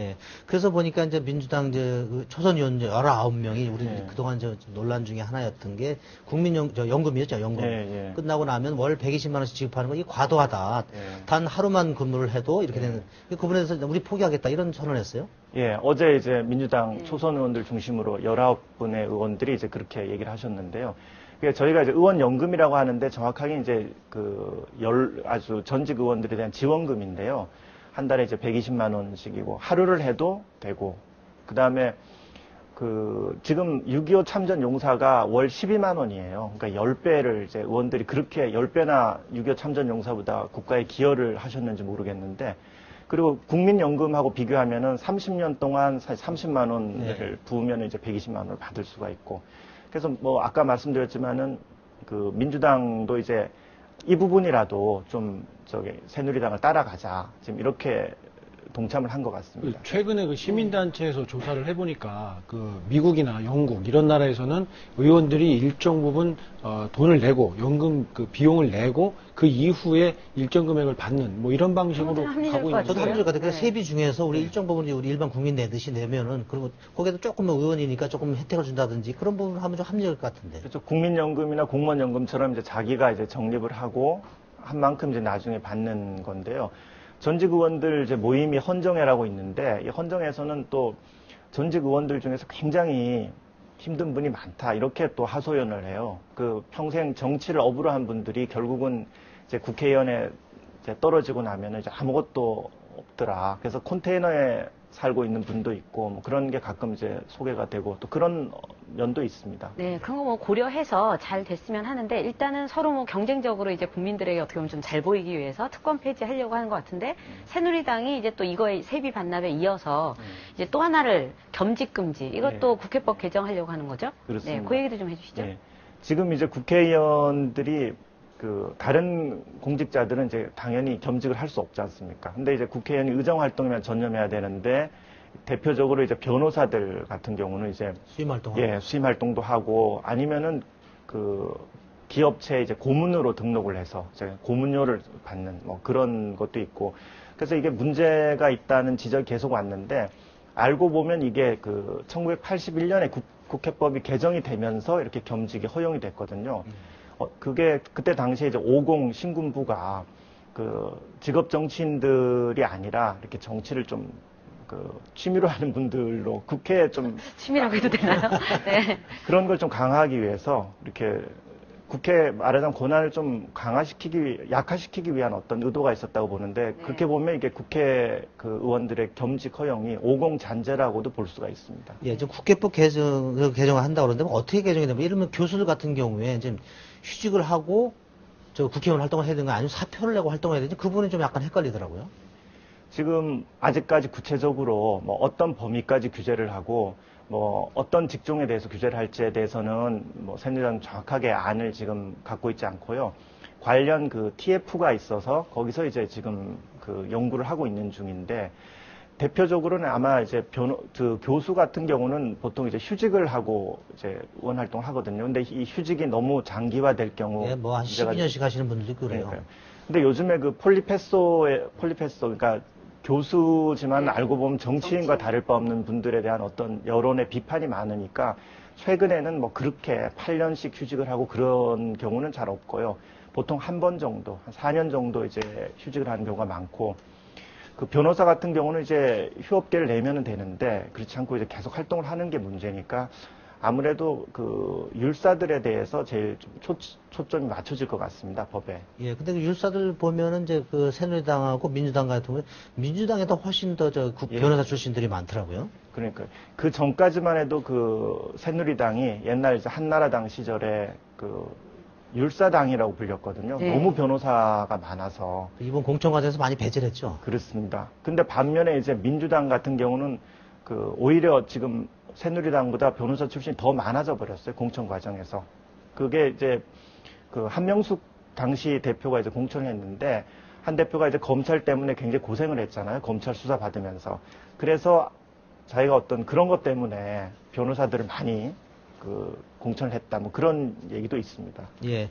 예. 그래서 보니까 이제 민주당 초선 의원 19명이 우리 예. 그동안 논란 중에 하나였던 게 연금이었죠, 연금. 예, 예. 끝나고 나면 월 120만 원씩 지급하는 거 이게 과도하다. 예. 단 하루만 근무를 해도 이렇게 예. 되는 그 부분에서 우리 포기하겠다 이런 선언했어요. 예, 어제 이제 민주당 초선 의원들 중심으로 19분의 의원들이 이제 그렇게 얘기를 하셨는데요. 그러니까 저희가 이제 의원 연금이라고 하는데 정확하게 이제 아주 전직 의원들에 대한 지원금인데요. 한 달에 이제 120만 원씩이고 하루를 해도 되고, 그 다음에 지금 6.25 참전 용사가 월 12만 원이에요. 그러니까 10배를 이제 의원들이 그렇게 10배나 6.25 참전 용사보다 국가에 기여를 하셨는지 모르겠는데, 그리고 국민연금하고 비교하면은 30년 동안 30만 원을 부으면 이제 120만 원을 받을 수가 있고, 그래서 뭐 아까 말씀드렸지만은 민주당도 이제 이 부분이라도 좀 새누리당을 따라가자, 지금 이렇게 동참을 한 것 같습니다. 최근에 시민단체에서 조사를 해보니까 미국이나 영국 이런 나라에서는 의원들이 일정 부분 돈을 내고 연금 비용을 내고 그 이후에 일정 금액을 받는 뭐 이런 방식으로 가고 있는. 저도 합리적 같아요. 세비 중에서 우리 일정 부분 우리 일반 국민 내듯이 내면은 그리고 거기에도 조금 의원이니까 조금 혜택을 준다든지 그런 부분을 하면 좀 합리적 같은데. 그렇죠. 국민연금이나 공무원연금처럼 이제 자기가 이제 적립을 하고 한 만큼 이제 나중에 받는 건데요. 전직 의원들 이제 모임이 헌정회라고 있는데, 이 헌정회에서는 또 전직 의원들 중에서 굉장히 힘든 분이 많다, 이렇게 또 하소연을 해요. 평생 정치를 업으로 한 분들이 결국은 이제 국회의원에 이제 떨어지고 나면은 이제 아무것도 없더라. 그래서 컨테이너에 살고 있는 분도 있고, 뭐 그런 게 가끔 이제 소개가 되고, 또 그런 면도 있습니다. 네, 그런 거 뭐 고려해서 잘 됐으면 하는데, 일단은 서로 뭐 경쟁적으로 이제 국민들에게 어떻게 보면 좀 잘 보이기 위해서 특권 폐지하려고 하는 것 같은데, 새누리당이 이제 또 이거에 세비 반납에 이어서 이제 또 하나를 겸직금지, 이것도 국회법 개정하려고 하는 거죠? 그렇습니다. 네, 그 얘기도 좀 해주시죠. 네. 지금 이제 국회의원들이 다른 공직자들은 이제 당연히 겸직을 할 수 없지 않습니까? 근데 이제 국회의원이 의정 활동에만 전념해야 되는데, 대표적으로 이제 변호사들 같은 경우는 이제 수임 활동도 하고, 아니면은 기업체 이제 고문으로 등록을 해서 이제 고문료를 받는 뭐 그런 것도 있고, 그래서 이게 문제가 있다는 지적이 계속 왔는데, 알고 보면 이게 1981년에 국회법이 개정이 되면서 이렇게 겸직이 허용이 됐거든요. 그게 그때 당시에 이제 50 신군부가 직업 정치인들이 아니라 이렇게 정치를 좀 취미로 하는 분들로 국회에 좀 취미라고 해도 되나요? 네. 그런 걸 좀 강화하기 위해서 이렇게 국회 말하자면 권한을 좀 약화시키기 위한 어떤 의도가 있었다고 보는데, 그렇게 보면 이게 국회 의원들의 겸직 허용이 50 잔재라고도 볼 수가 있습니다. 예, 좀 국회법 개정을 한다고 그러는데 어떻게 개정이 되면, 예를 들면 교수들 같은 경우에 이제 휴직을 하고 국회의원 활동을 해야 되는 거 아니면 사표를 내고 활동을 해야 되는지 그 부분이 좀 약간 헷갈리더라고요. 지금 아직까지 구체적으로 뭐 어떤 범위까지 규제를 하고 뭐 어떤 직종에 대해서 규제를 할지에 대해서는 뭐 새누리당 정확하게 안을 지금 갖고 있지 않고요. 관련 TF가 있어서 거기서 이제 지금 연구를 하고 있는 중인데, 대표적으로는 아마 이제 교수 같은 경우는 보통 이제 휴직을 하고 이제 의원 활동을 하거든요. 근데 이 휴직이 너무 장기화될 경우. 예, 뭐 한 12년씩 하시는 분들도 있고 그래요. 그러니까요. 근데 요즘에 폴리페소, 그러니까 교수지만 알고 보면 정치인과 다를 바 없는 분들에 대한 어떤 여론의 비판이 많으니까, 최근에는 뭐 그렇게 8년씩 휴직을 하고 그런 경우는 잘 없고요. 보통 한 번 정도, 한 4년 정도 이제 휴직을 하는 경우가 많고, 변호사 같은 경우는 이제 휴업계를 내면은 되는데, 그렇지 않고 이제 계속 활동을 하는 게 문제니까, 아무래도 율사들에 대해서 제일 좀 초점이 맞춰질 것 같습니다, 법에. 예, 근데 율사들 보면은 이제 새누리당하고 민주당 같은 경우에 민주당에 더 훨씬 더 변호사 출신들이 많더라고요. 그러니까 그 전까지만 해도 새누리당이 옛날 이제 한나라당 시절에 율사당이라고 불렸거든요. 네. 너무 변호사가 많아서. 이번 공천 과정에서 많이 배제했죠. 그렇습니다. 근데 반면에 이제 민주당 같은 경우는 오히려 지금 새누리당보다 변호사 출신이 더 많아져 버렸어요, 공천 과정에서. 그게 이제 한명숙 당시 대표가 이제 공천을 했는데, 한 대표가 이제 검찰 때문에 굉장히 고생을 했잖아요, 검찰 수사 받으면서. 그래서 자기가 어떤 그런 것 때문에 변호사들을 많이 공천을 했다, 뭐 그런 얘기도 있습니다. 예.